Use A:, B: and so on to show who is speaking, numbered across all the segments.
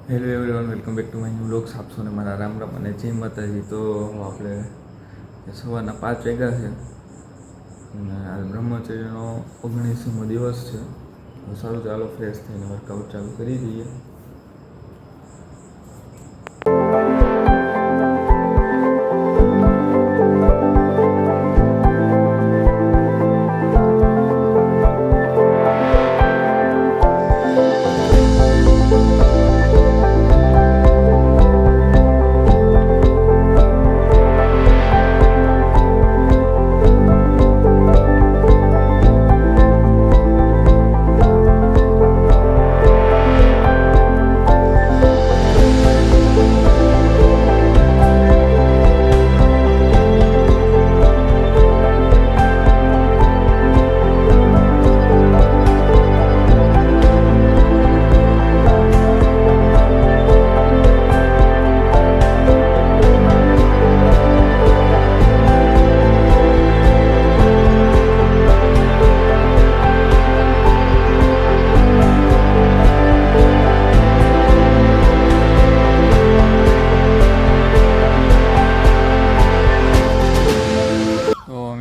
A: Hello everyone, welcome back to my new vlogs. આપશો ને મારા રામ રામ અને જય માતાજી. તો આપણે સવારના 5 વાગ્યા છે અને આ બ્રહ્મચર્યનો 19મો દિવસ છે. સારું, ચાલો ફ્રેશ થઈને વર્કઆઉટ ચાલુ કરી દઈએ.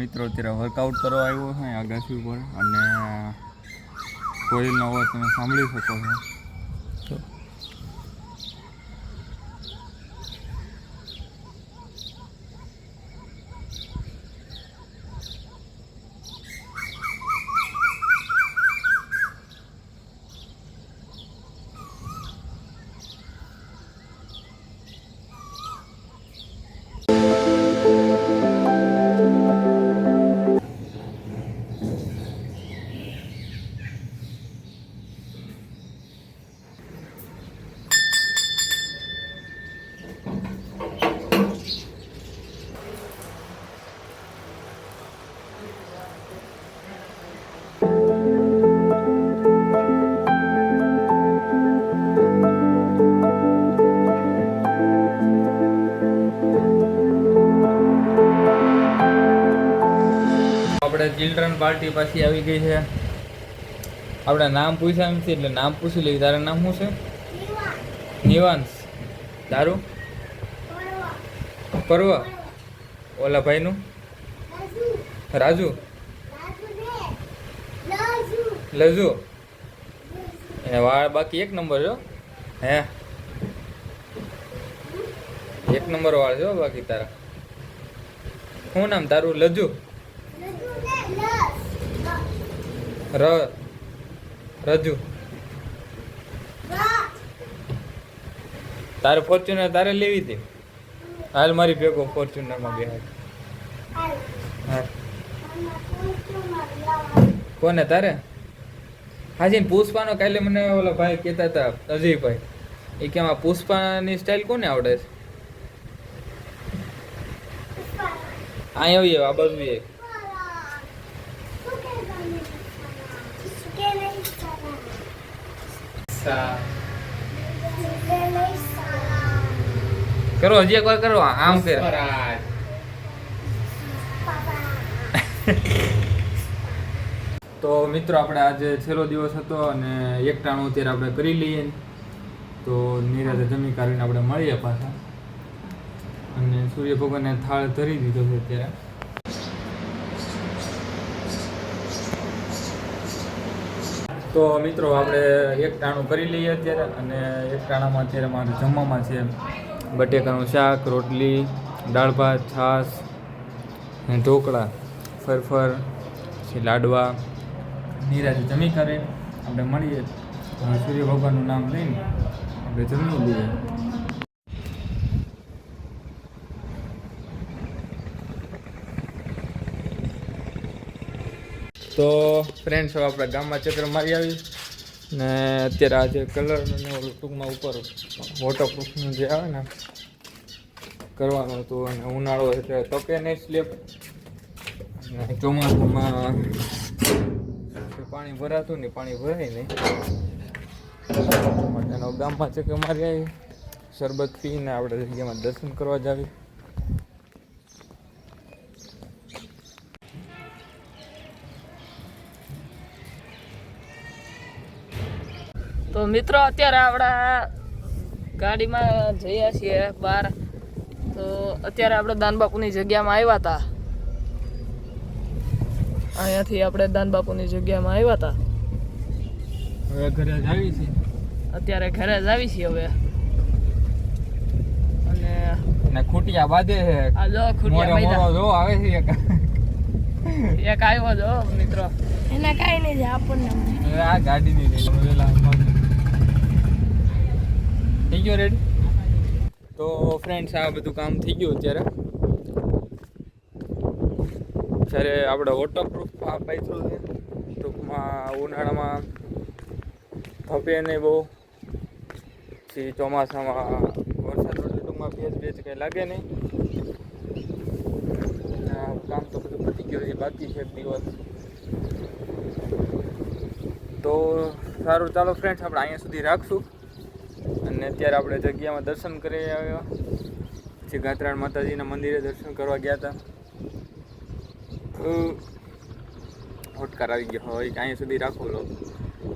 A: મિત્રો અત્યારે વર્કઆઉટ કરવા આવ્યો છે આગાસી ઉપર અને કોઈલનો અવાજ તમે સાંભળી શકો છો. આપણે ચિલ્ડ્રન પાર્ટી પાછી આવી ગઈ છે. આપણે નામ પૂછ્યા એમ છે એટલે નામ પૂછી લઈએ. તારું નામ શું છે? નિવાંશ. તારું? પર્વ. ઓલા ભાઈનું? રાજુ. લજુ. એને વાળ બાકી એક નંબર છો. હે, એક નંબર વાળ છો બાકી તારા. શું નામ તારું? લજુ. રજુ. તારે ફોર્ચ્યુનર તારે લેવી હતી. હાલ મારી ભેગો ફોર્ચ્યુનરમાં બે. હા, કોને તારે? હાજી પુષ્પાનો કાલે મને ઓલા ભાઈ કહેતા હતા, અજયભાઈ, એ કે આમાં પુષ્પાની સ્ટાઇલ કોને આવડે છે? અહીં આવીએ, આ બાજુ આવીએ. કરો, હજી એક વાર કરો. આમ ફેર. તો મિત્રો આપણે આજે છેલ્લો દિવસ હતો અને એક ટાણું અત્યારે આપણે કરી લઈએ. તો નિરાતે જમી કાઢીને આપણે મળીએ પાછા. અને સૂર્ય ભગવાનને થાળ ધરી દીધો છે અત્યારે. તો મિત્રો આપણે એક ટાણું કરી લઈએ અત્યારે. અને એક ટાણામાં અત્યારે મારે જમવામાં છે બટેકાનું શાક, રોટલી, દાળ ભાત, છાશ અને ઢોકળા, ફરફર, પછી લાડવા. નિરાતે જમી કરે આપણે મળીએ. સૂર્ય ભગવાનનું નામ લઈને આપણે જમી લઈએ. તો ફ્રેન્ડ્સ, હવે આપણે ગામમાં ચક્કર મારી આવી ને અત્યારે આજે કલર અને ટૂંકમાં ઉપર વોટરપ્રૂફનું જે આવે ને કરવાનું હતું. અને ઉનાળો એટલે તપે નહીં સ્લેબ, અને ચોમાસામાં પાણી ભરાતું નહીં, પાણી ભરાય નહીં માટેનો ગામમાં ચક્કર મારી આવી. શરબત પીને આપણે જગ્યામાં દર્શન કરવા જાવી.
B: તો મિત્રો અત્યારે આપણા ગાડીમાં જઈએ છીએ બહાર. તો અત્યારે આપણે દાનબાપુની જગ્યામાં આવ્યા હતા. અહીંયાથી આપણે દાનબાપુની જગ્યામાં આવ્યા હતા.
A: હવે ઘરે જ આવી છે.
B: અત્યારે ઘરે જ આવી છીએ હવે. અને
A: ખૂટિયા બાંધે છે.
B: આ જો ખૂટિયા બાંધ્યા.
A: જો આવે છે
B: એક આવ્યો જો મિત્રો.
C: એના કાંઈ નહીં છે આપણને.
A: આ ગાડીની થઈ ગયો રેડી. તો ફ્રેન્ડ્સ આ બધું કામ થઈ ગયું અત્યારે. જ્યારે આપણે વોટરપ્રૂફ પાથરું છે. ટૂંકમાં ઉનાળામાં ધપે નહીં બહુ, પછી ચોમાસામાં વરસાદ ટૂંકમાં ભેજ કંઈ લાગે નહીં. કામ તો બધું પતી ગયું છે, બાકી છે એક દિવસ. તો સારું, ચાલો ફ્રેન્ડ્સ આપણે અહીંયા સુધી રાખશું. અને અત્યારે આપણે જગ્યામાં દર્શન કરી આવ્યા. પછી ગાત્રાળ માતાજીના મંદિરે દર્શન કરવા ગયા હતા. હોટકાર આવી ગયો હોય અહીંયા સુધી રાખો લો.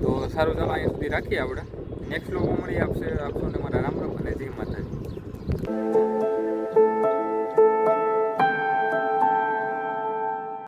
A: તો સારું, ચાલો અહીંયા સુધી રાખીએ આપણે. નેક્સ્ટ વ્લોગમાં મળી આપશો ને મારા રામ રામ અને જય માતાજી.